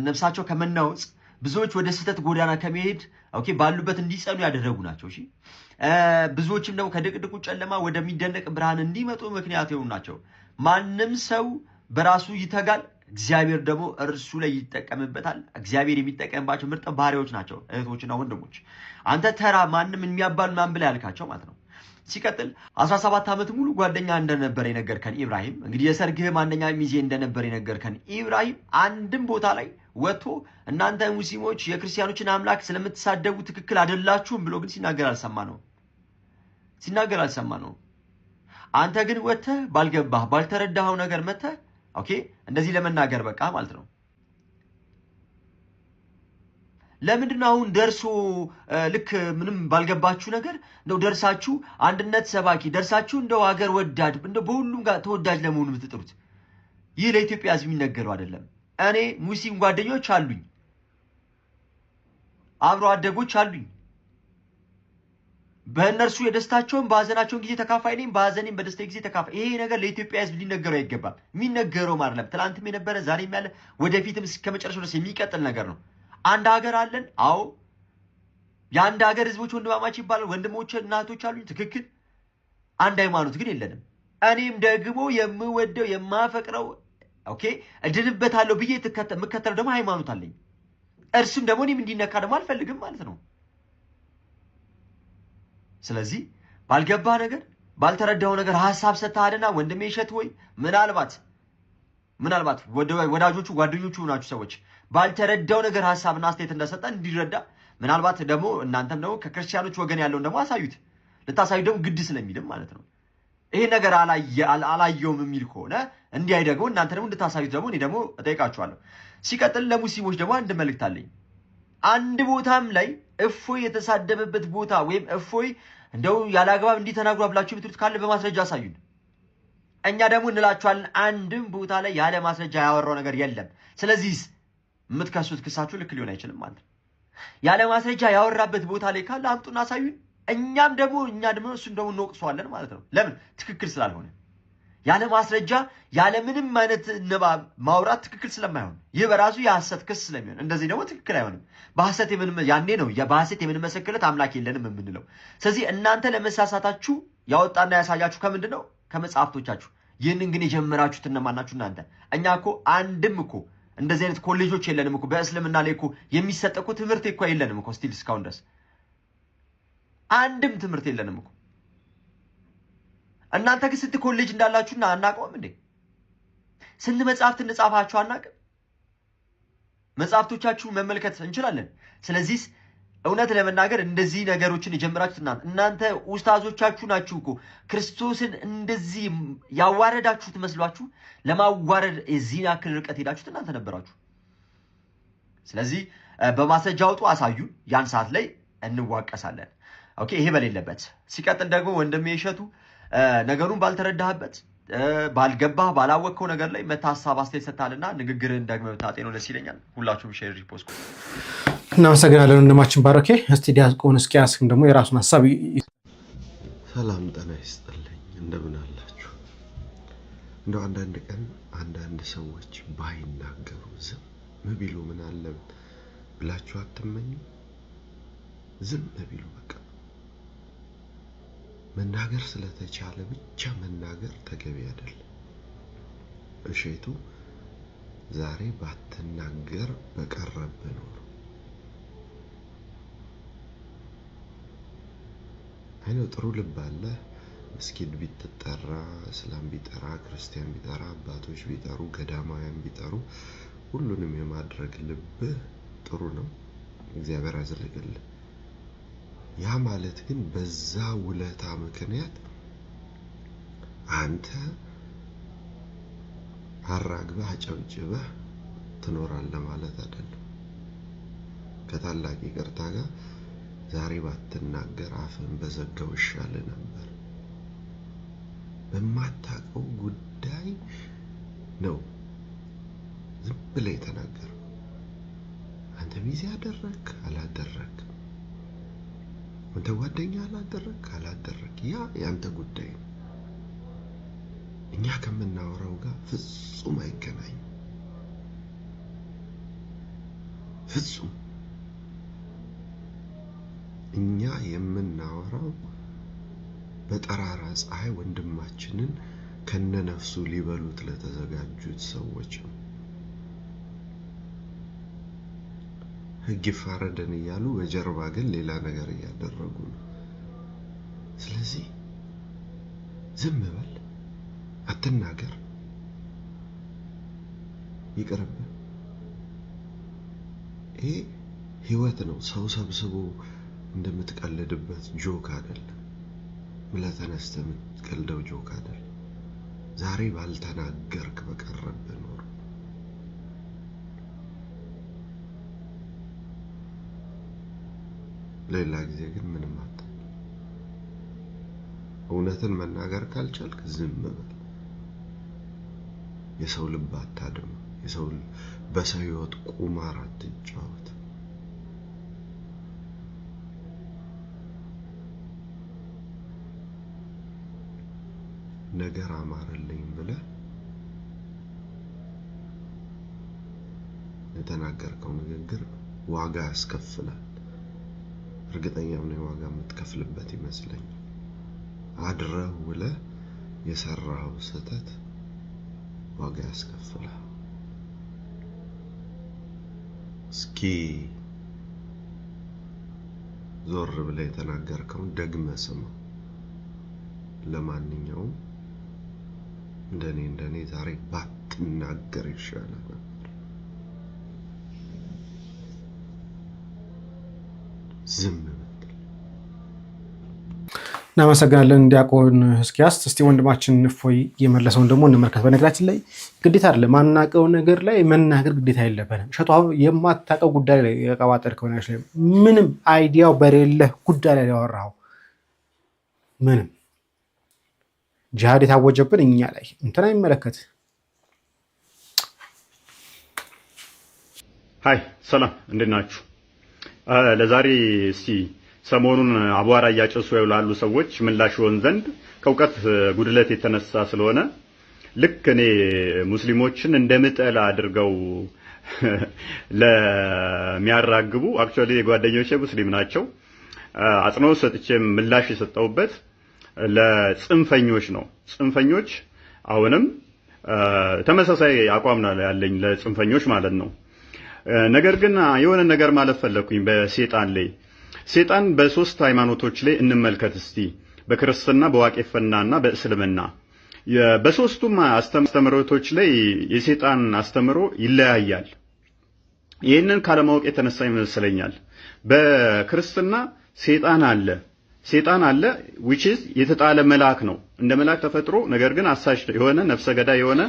Speaker 12: ነፍሳቸው ከመናወጽ ብዙዎች ወደ ስህተት ጎዳና ከመሄድ ኦኬ ባሉበት እንዲጸኑ ያደረጉ ናቸው። እሺ ብዙዎችም ደግሞ ከድቅድቁ ጨለማ ወደሚደነቅ ብርሃን እንዲመጡ ምክንያት የሆኑ ናቸው። ማንም ሰው በራሱ ይተጋል፣ እግዚአብሔር ደግሞ እርሱ ላይ ይጠቀምበታል። እግዚአብሔር የሚጠቀምባቸው ምርጥ ባህሪዎች ናቸው እህቶችና ወንድሞች። አንተ ተራ ማንም የሚያባል ማን ብላ ያልካቸው ማለት ነው። ሲቀጥል 17 ዓመት ሙሉ ጓደኛ እንደነበረ የነገርከን ኢብራሂም፣ እንግዲህ የሰርግህ አንደኛ ሚዜ እንደነበረ የነገርከን ኢብራሂም አንድም ቦታ ላይ ወጥቶ እናንተ ሙስሊሞች የክርስቲያኖችን አምላክ ስለምትሳደቡ ትክክል አይደላችሁም ብሎ ግን ሲናገር አልሰማ ነው። አንተ ግን ወጥተህ ባልገባህ ባልተረዳኸው ነገር መጥተህ ኦኬ እንደዚህ ለመናገር በቃ ማለት ነው። ለምንድነው አሁን ደርሶ ልክ ምንም ባልገባችሁ ነገር እንደው ደርሳችሁ አንድነት ሰባኪ ደርሳችሁ እንደው ሀገር ወዳድ እንደው በሁሉም ጋር ተወዳጅ ለመሆኑ ብትጥሩት? ይህ ለኢትዮጵያ ሕዝብ የሚነገረው አይደለም። እኔ ሙስሊም ጓደኞች አሉኝ፣ አብሮ አደጎች አሉኝ። በእነርሱ የደስታቸውን በሐዘናቸውን ጊዜ ተካፋይ ነኝ፣ በሐዘኔም በደስታ ጊዜ ተካፋይ። ይሄ ነገር ለኢትዮጵያ ሕዝብ ሊነገረው አይገባም። የሚነገረው አይደለም። ትላንትም የነበረ ዛሬም ያለ ወደፊትም እስከመጨረሻው ድረስ የሚቀጥል ነገር ነው። አንድ ሀገር አለን። አዎ የአንድ ሀገር ህዝቦች ወንድማማች ይባላል። ወንድሞች እናቶች አሉኝ። ትክክል። አንድ ሃይማኖት ግን የለንም። እኔም ደግሞ የምወደው የማፈቅረው ኦኬ እድንበታለሁ ብዬ የምከተለው ደግሞ ሃይማኖት አለኝ። እርሱም ደግሞ እኔም እንዲነካ ደግሞ አልፈልግም ማለት ነው። ስለዚህ ባልገባ ነገር ባልተረዳው ነገር ሐሳብ ሰጥተሃልና ወንድሜ እሸት ወይ ምናልባት ወዳጆቹ ጓደኞቹ ናችሁ ሰዎች ባልተረዳው ነገር ሐሳብና አስተያየት እንደሰጠ እንዲረዳ ምናልባት ደግሞ እናንተም ደግሞ ከክርስቲያኖች ወገን ያለውን ደግሞ አሳዩት። ልታሳዩ ደግሞ ግድ ስለሚልም ማለት ነው። ይሄ ነገር አላየውም የሚል ከሆነ እንዲያይ ደግሞ እናንተ ደግሞ እንድታሳዩት ደግሞ እኔ ደግሞ እጠይቃችኋለሁ። ሲቀጥል ለሙስሊሞች ደግሞ አንድ መልእክት አለኝ። አንድ ቦታም ላይ እፎይ የተሳደበበት ቦታ ወይም እፎይ እንደው ያላግባብ እንዲተናግሩ ብላችሁ የምትሉት ካለ በማስረጃ አሳዩን። እኛ ደግሞ እንላችኋለን አንድም ቦታ ላይ ያለ ማስረጃ ያወራው ነገር የለም። ስለዚህ የምትከሱት ክሳችሁ ልክ ሊሆን አይችልም ማለት ነው። ያለ ማስረጃ ያወራበት ቦታ ላይ ካለ አምጡና አሳዩን። እኛ ደግሞ እሱን ደግሞ እንወቅሰዋለን ማለት ነው። ለምን? ትክክል ስላልሆነ። ያለ ማስረጃ ያለ ምንም አይነት ንባብ ማውራት ትክክል ስለማይሆን ይህ በራሱ የሐሰት ክስ ስለሚሆን እንደዚህ ደግሞ ትክክል አይሆንም። ያኔ ነው በሐሰት የምንመሰክርለት አምላክ የለንም የምንለው። ስለዚህ እናንተ ለመሳሳታችሁ ያወጣና ያሳያችሁ ከምንድን ነው? ከመጽሐፍቶቻችሁ። ይህንን ግን የጀመራችሁት እነማን ናችሁ እናንተ? እኛ እኮ አንድም እኮ እንደዚህ አይነት ኮሌጆች የለንም እኮ። በእስልምና ላይ እኮ የሚሰጥ እኮ ትምህርት እኮ የለንም እኮ ስቲል እስካሁን ድረስ አንድም ትምህርት የለንም እኮ። እናንተ ግን ስንት ኮሌጅ እንዳላችሁና አናውቀውም እንዴ? ስንት መጽሐፍት እንጻፋችሁ አናውቅም? መጽሐፍቶቻችሁ መመልከት እንችላለን። ስለዚህ እውነት ለመናገር እንደዚህ ነገሮችን የጀመራችሁት እናንተ ኡስታዞቻችሁ ናችሁ እኮ። ክርስቶስን እንደዚህ ያዋረዳችሁት መስሏችሁ ለማዋረድ የዚህን ያክል ርቀት ሄዳችሁት እናንተ ነበራችሁ። ስለዚህ በማስረጃ አውጡ፣ አሳዩ። ያን ሰዓት ላይ እንዋቀሳለን። ኦኬ፣ ይሄ በሌለበት ሲቀጥል ደግሞ ወንድሜ እሸቱ ነገሩን ባልተረዳህበት ባልገባህ ባላወቅከው ነገር ላይ መታሰብ አስተያየት ሰጥታልና ንግግርህን ደግመህ ብታጤነው ደስ ይለኛል። ሁላችሁም ሼር ሪፖስት
Speaker 4: እናመሰግናለን ወንድማችን ባረኬ። እስቲ ዲያቆን እስኪያስም ደግሞ የራሱን ሐሳብ
Speaker 13: ሰላም ጤና ይስጥልኝ። እንደምን አላችሁ? እንደው አንዳንድ ቀን አንዳንድ ሰዎች ባይናገሩ ዝም ቢሉ ምን አለ ብላችሁ አትመኙ? ዝም ቢሉ በቃ መናገር ስለተቻለ ብቻ መናገር ተገቢ አይደለም። እሸቱ ዛሬ ባትናገር በቀረብህ ኖሮ አይነው ጥሩ ልብ አለ። መስጊድ ቢጠራ፣ እስላም ቢጠራ፣ ክርስቲያን ቢጠራ፣ አባቶች ቢጠሩ፣ ገዳማውያን ቢጠሩ ሁሉንም የማድረግ ልብ ጥሩ ነው። እግዚአብሔር ያዝልግልህ። ያ ማለት ግን በዛ ውለታ ምክንያት አንተ አራግበህ አጨብጭበህ ትኖራለህ ማለት አይደለም። ከታላቅ ይቅርታ ጋር ዛሬ ባትናገር አፍን በዘጋው ይሻል ነበር። በማታውቀው ጉዳይ ነው ዝም ብለህ የተናገረው። አንተ ሚዜ አደረክ አላደረክ፣ አንተ ጓደኛ አላደረክ አላደረክ፣ ያ ያንተ ጉዳይ ነው። እኛ ከምናወራው ጋር ፍጹም አይገናኝም። ፍጹም እኛ የምናወራው በጠራራ ፀሐይ ወንድማችንን ከነነፍሱ ሊበሉት ለተዘጋጁት ሰዎች ነው። ሕግ ይፋረደን እያሉ በጀርባ ግን ሌላ ነገር እያደረጉ ነው። ስለዚህ ዝም በል፣ አትናገር፣ ይቅርብህ። ይሄ ህይወት ነው። ሰው ሰብስቦ እንደምትቀልድበት ጆክ አይደለም። ብለህ ተነስተህ የምትቀልደው ጆክ አይደለም። ዛሬ ባልተናገርክ በቀረብህ ኖሮ ሌላ ጊዜ ግን ምንም አታ እውነትን መናገር ካልቻልክ ዝም በል። የሰው ልብ አታድም። የሰው በሰው ህይወት ቁማር አትጫወት። ነገር አማረልኝ ብለህ የተናገርከው ንግግር ዋጋ ያስከፍላል። እርግጠኛም ነኝ ዋጋ የምትከፍልበት ይመስለኛል። አድረህ ውለህ የሰራው ስህተት ዋጋ ያስከፍላል። እስኪ ዞር ብለህ የተናገርከውን ደግመህ ስማው። ለማንኛውም እንደኔ ዛሬ ባትናገር ይሻላል። ዝም ብትል።
Speaker 4: እናመሰግናለን ዲያቆን ሕዝቅያስ። እስቲ ወንድማችን እፎይ የመለሰውን ደግሞ እንመልከት። በነገራችን ላይ ግዴታ አይደለም ማናቀው ነገር ላይ መናገር ግዴታ የለብንም። እሸቱ አሁን የማታውቀው ጉዳይ ላይ የቀባጠርከው ነገር ላይ ምንም አይዲያው በሌለ ጉዳይ ላይ ያወራው ምንም ጂሃድ የታወጀብን እኛ ላይ እንትና ይመለከት።
Speaker 1: ሃይ ሰላም፣ እንዴት ናችሁ? ለዛሬ እስቲ ሰሞኑን አቧራ እያጨሱ ያሉ ሰዎች ምላሽ ይሆን ዘንድ ከእውቀት ጉድለት የተነሳ ስለሆነ ልክ እኔ ሙስሊሞችን እንደምጠላ አድርገው ለሚያራግቡ አክቹአሊ ጓደኞቼ ሙስሊም ናቸው። አጽንኦት ሰጥቼ ምላሽ የሰጠውበት ለጽንፈኞች ነው። ጽንፈኞች አሁንም ተመሳሳይ አቋም ነው ያለኝ ለጽንፈኞች ማለት ነው። ነገር ግን የሆነ ነገር ማለት ፈለኩኝ በሰይጣን ላይ። ሰይጣን በሶስት ሃይማኖቶች ላይ እንመልከት እስቲ፣ በክርስትና በዋቄፈናና በእስልምና። በሶስቱም አስተምሮቶች ላይ የሰይጣን አስተምሮ ይለያያል። ይህንን ካለማወቅ የተነሳ ይመስለኛል። በክርስትና ሰይጣን አለ which is የተጣለ መልአክ ነው። እንደ መልአክ ተፈጥሮ ነገር ግን አሳሽ የሆነ ነፍሰ ገዳይ የሆነ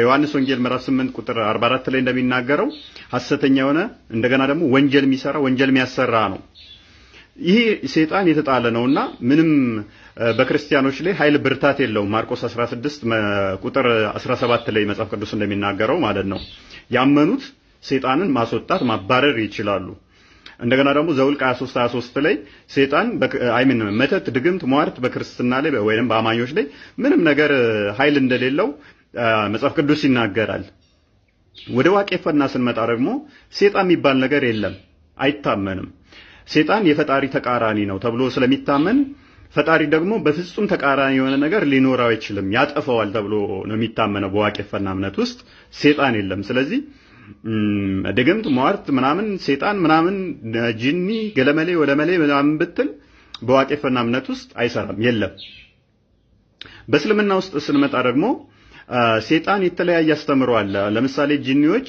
Speaker 1: ዮሐንስ ወንጌል ምዕራፍ 8 ቁጥር 44 ላይ እንደሚናገረው ሐሰተኛ የሆነ እንደገና ደግሞ ወንጀል የሚሰራ ወንጀል የሚያሰራ ነው። ይህ ሰይጣን የተጣለ ነውና ምንም በክርስቲያኖች ላይ ኃይል ብርታት የለውም። ማርቆስ 16 ቁጥር 17 ላይ መጽሐፍ ቅዱስ እንደሚናገረው ማለት ነው። ያመኑት ሰይጣንን ማስወጣት ማባረር ይችላሉ። እንደገና ደግሞ ዘውልቅ 23 ላይ ሰይጣን መተት፣ ድግምት፣ ሟርት በክርስትና ላይ ወይንም በአማኞች ላይ ምንም ነገር ኃይል እንደሌለው መጽሐፍ ቅዱስ ይናገራል። ወደ ዋቄፈና ስንመጣ ደግሞ ሰይጣን የሚባል ነገር የለም፣ አይታመንም። ሰይጣን የፈጣሪ ተቃራኒ ነው ተብሎ ስለሚታመን ፈጣሪ ደግሞ በፍጹም ተቃራኒ የሆነ ነገር ሊኖረው አይችልም፣ ያጠፋዋል ተብሎ ነው የሚታመነው። በዋቄፈና እምነት ውስጥ ሰይጣን የለም። ስለዚህ ድግምት፣ ሟርት ምናምን ሰይጣን ምናምን ጂኒ ገለመሌ ወለመሌ ምናምን ብትል በዋቄፈና እምነት ውስጥ አይሰራም፣ የለም። በእስልምና ውስጥ ስንመጣ ደግሞ ሰይጣን የተለያየ አስተምሮ አለ። ለምሳሌ ጂኒዎች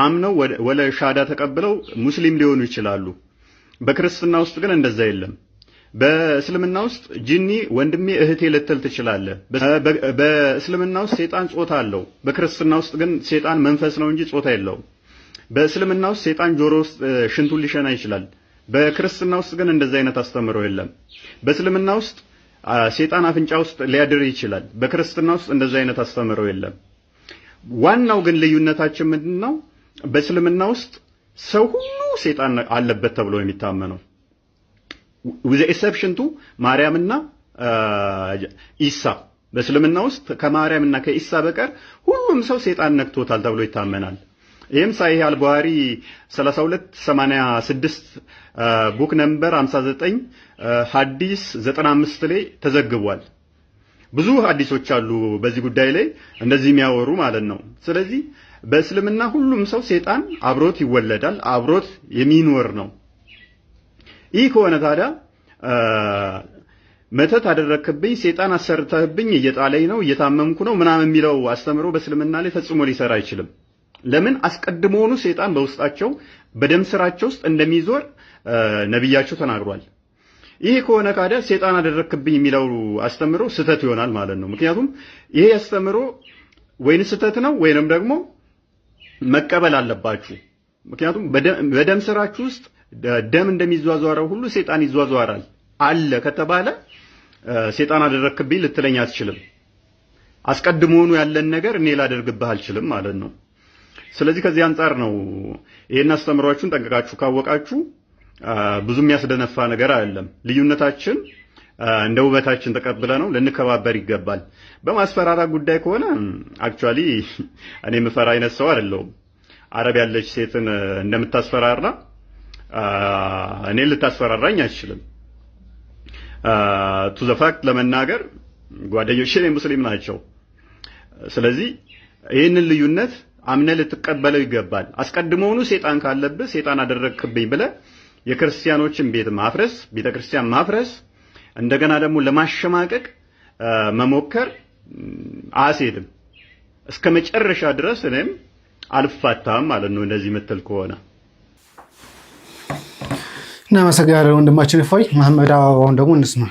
Speaker 1: አምነው ወለ ሻዳ ተቀብለው ሙስሊም ሊሆኑ ይችላሉ። በክርስትና ውስጥ ግን እንደዛ የለም። በእስልምና ውስጥ ጂኒ ወንድሜ እህቴ ልትል ትችላለህ። በእስልምና ውስጥ ሰይጣን ጾታ አለው። በክርስትና ውስጥ ግን ሰይጣን መንፈስ ነው እንጂ ጾታ የለውም። በእስልምና ውስጥ ሰይጣን ጆሮ ውስጥ ሽንቱን ሊሸና ይችላል። በክርስትና ውስጥ ግን እንደዛ አይነት አስተምሮ የለም። በእስልምና ውስጥ ሰይጣን አፍንጫ ውስጥ ሊያድር ይችላል። በክርስትና ውስጥ እንደዛ አይነት አስተምሮ የለም። ዋናው ግን ልዩነታችን ምንድነው? በእስልምና ውስጥ ሰው ሁሉ ሰይጣን አለበት ተብሎ የሚታመነው with the exception to ማርያምና ኢሳ። በእስልምና ውስጥ ከማርያምና ከኢሳ በቀር ሁሉም ሰው ሰይጣን ነክቶታል ተብሎ ይታመናል። ይህም ሳሂህ አልቡኻሪ 3286 ቡክ ነምበር 59 ሐዲስ 95 ላይ ተዘግቧል። ብዙ ሐዲሶች አሉ በዚህ ጉዳይ ላይ እንደዚህ የሚያወሩ ማለት ነው። ስለዚህ በእስልምና ሁሉም ሰው ሰይጣን አብሮት ይወለዳል፣ አብሮት የሚኖር ነው። ይህ ከሆነ ታዲያ መተት አደረክብኝ፣ ሰይጣን አሰርተህብኝ፣ እየጣለኝ ነው፣ እየታመምኩ ነው ምናምን የሚለው አስተምሮ በእስልምና ላይ ፈጽሞ ሊሰራ አይችልም። ለምን? አስቀድሞውኑ ሰይጣን በውስጣቸው በደም ስራቸው ውስጥ እንደሚዞር ነብያቸው ተናግሯል። ይሄ ከሆነ ታዲያ ሰይጣን አደረክብኝ የሚለው አስተምሮ ስህተት ይሆናል ማለት ነው። ምክንያቱም ይሄ አስተምሮ ወይን ስህተት ነው ወይንም ደግሞ መቀበል አለባችሁ። ምክንያቱም በደም ስራችሁ ውስጥ ደም እንደሚዟዟረው ሁሉ ሰይጣን ይዟዟራል አለ ከተባለ ሰይጣን አደረክብኝ ልትለኝ አትችልም። አስቀድሞኑ ያለን ነገር እኔ ላደርግብህ አልችልም ማለት ነው። ስለዚህ ከዚህ አንፃር ነው ይሄን አስተምሯችሁን ጠንቀቃችሁ ካወቃችሁ ብዙ የሚያስደነፋ ነገር አይደለም። ልዩነታችን እንደ ውበታችን ተቀብለ ነው ልንከባበር ይገባል። በማስፈራራ ጉዳይ ከሆነ አክቹአሊ እኔ ምፈራ አይነት ሰው አይደለሁም። አረብ ያለች ሴትን እንደምታስፈራራ እኔ ልታስፈራራኝ አይችልም። ቱ ዘ ፋክት ለመናገር ጓደኞቼ ሙስሊም ናቸው። ስለዚህ ይህንን ልዩነት አምነ ልትቀበለው ይገባል። አስቀድሞውኑ ሰይጣን ካለብህ ሰይጣን አደረክብኝ ብለ የክርስቲያኖችን ቤት ማፍረስ፣ ቤተክርስቲያን ማፍረስ፣ እንደገና ደግሞ ለማሸማቀቅ መሞከር አያስሄድም። እስከ መጨረሻ ድረስ እኔም አልፋታም ማለት ነው እንደዚህ ምትል ከሆነ።
Speaker 4: እናመሰግናለን ወንድማችን እፎይ። መሐመድ አበባውን ደግሞ እንስማ።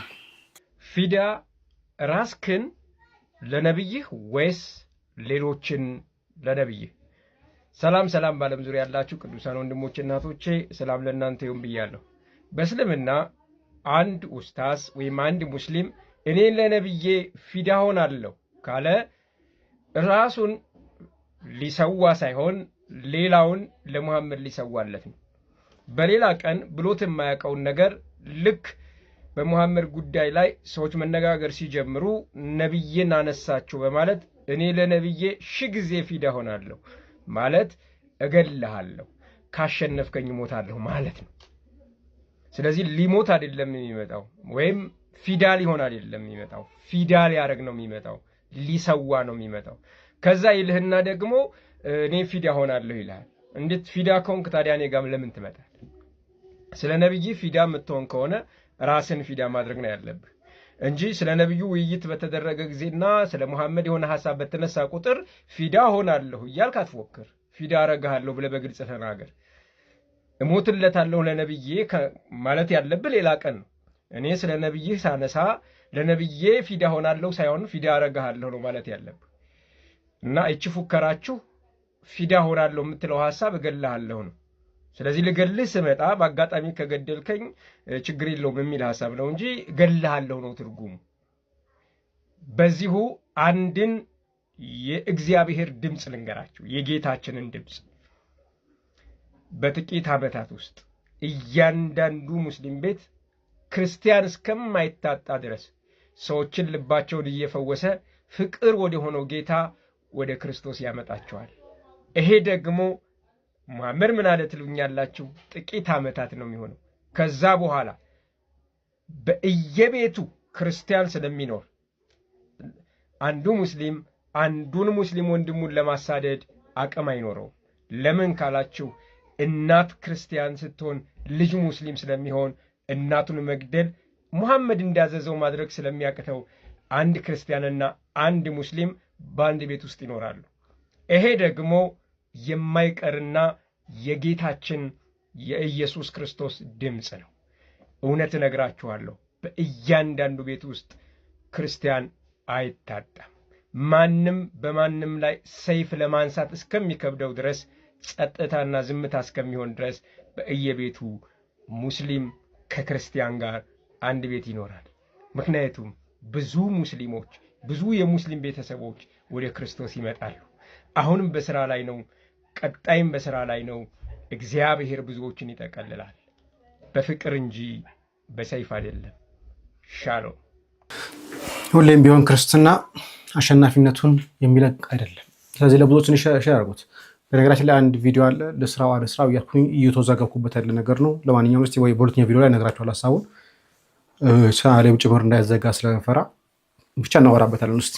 Speaker 14: ፊዳ ራስክን ለነብይህ ወይስ ሌሎችን ለነብይህ? ሰላም ሰላም፣ ባለም ዙሪያ ያላችሁ ቅዱሳን ወንድሞች እናቶቼ ሰላም ለእናንተ ይሁን ብያለሁ። በእስልምና አንድ ኡስታዝ ወይም አንድ ሙስሊም እኔ ለነብዬ ፊዳ ሆናለሁ ካለ ራሱን ሊሰዋ ሳይሆን ሌላውን ለሙሐመድ ሊሰዋለት ነው። በሌላ ቀን ብሎት የማያውቀውን ነገር ልክ በሙሐመድ ጉዳይ ላይ ሰዎች መነጋገር ሲጀምሩ ነብይን አነሳቸው በማለት እኔ ለነብዬ ሺህ ጊዜ ፊዳ ሆናለሁ ማለት እገልሃለሁ፣ ካሸነፍከኝ ሞታለሁ ማለት ነው። ስለዚህ ሊሞት አይደለም የሚመጣው፣ ወይም ፊዳ ሊሆን አይደለም የሚመጣው፣ ፊዳ ሊያደርግ ነው የሚመጣው፣ ሊሰዋ ነው የሚመጣው። ከዛ ይልህና ደግሞ እኔ ፊዳ ሆናለሁ ይልሃል። እንዴት ፊዳ ከሆንክ ታዲያ እኔ ጋር ለምን ትመጣለህ? ስለ ነብይ ፊዳ የምትሆን ከሆነ ራስን ፊዳ ማድረግ ነው ያለብህ እንጂ ስለ ነብዩ ውይይት በተደረገ ጊዜና ስለ ሙሐመድ የሆነ ሐሳብ በተነሳ ቁጥር ፊዳ ሆናለሁ እያልክ አትፎክር። ፊዳ አረጋለሁ ብለህ በግልጽ ተናገር። እሞትለታለሁ ለነብዬ ማለት ያለብህ ሌላ ቀን ነው። እኔ ስለ ነብይህ ሳነሳ ለነብዬ ፊዳ ሆናለሁ ሳይሆን ፊዳ አረጋለሁ ነው ማለት ያለብህ። እና እቺ ፉከራችሁ ፊዳ ሆናለሁ የምትለው ሐሳብ እገልሃለሁ ነው። ስለዚህ ልገልህ ስመጣ በአጋጣሚ ከገደልከኝ ችግር የለውም የሚል ሐሳብ ነው እንጂ እገልሃለሁ ነው ትርጉሙ። በዚሁ አንድን የእግዚአብሔር ድምፅ ልንገራችሁ፣ የጌታችንን ድምፅ። በጥቂት ዓመታት ውስጥ እያንዳንዱ ሙስሊም ቤት ክርስቲያን እስከማይታጣ ድረስ ሰዎችን ልባቸውን እየፈወሰ ፍቅር ወደ ሆነው ጌታ ወደ ክርስቶስ ያመጣቸዋል። ይሄ ደግሞ ሙሐመድ ምን አለ ትሉኛላችሁ? ጥቂት ዓመታት ነው የሚሆነው። ከዛ በኋላ በየቤቱ ክርስቲያን ስለሚኖር አንዱ ሙስሊም አንዱን ሙስሊም ወንድሙን ለማሳደድ አቅም አይኖረውም። ለምን ካላችሁ እናት ክርስቲያን ስትሆን ልጅ ሙስሊም ስለሚሆን እናቱን መግደል ሙሐመድ እንዳዘዘው ማድረግ ስለሚያቅተው አንድ ክርስቲያንና አንድ ሙስሊም በአንድ ቤት ውስጥ ይኖራሉ። ይሄ ደግሞ የማይቀርና የጌታችን የኢየሱስ ክርስቶስ ድምፅ ነው። እውነት እነግራችኋለሁ፣ በእያንዳንዱ ቤት ውስጥ ክርስቲያን አይታጣም። ማንም በማንም ላይ ሰይፍ ለማንሳት እስከሚከብደው ድረስ፣ ጸጥታና ዝምታ እስከሚሆን ድረስ በየቤቱ ሙስሊም ከክርስቲያን ጋር አንድ ቤት ይኖራል። ምክንያቱም ብዙ ሙስሊሞች፣ ብዙ የሙስሊም ቤተሰቦች ወደ ክርስቶስ ይመጣሉ። አሁንም በስራ ላይ ነው፣ ቀጣይም በስራ ላይ ነው። እግዚአብሔር ብዙዎችን ይጠቀልላል፣ በፍቅር እንጂ በሰይፍ አይደለም። ሻሎም።
Speaker 4: ሁሌም ቢሆን ክርስትና አሸናፊነቱን የሚለቅ አይደለም። ስለዚህ ለብዙዎችን ሼር አድርጉት። በነገራችን ላይ አንድ ቪዲዮ አለ፣ ለስራው እያልኩኝ እየተወዛገብኩበት ያለ ነገር ነው። ለማንኛውም እስቲ ወይ በሁለተኛው ቪዲዮ ላይ እነግራችኋለሁ ሀሳቡን። ቻናሌም ጭምር እንዳይዘጋ ስለፈራ ብቻ እናወራበታለን ውስጥ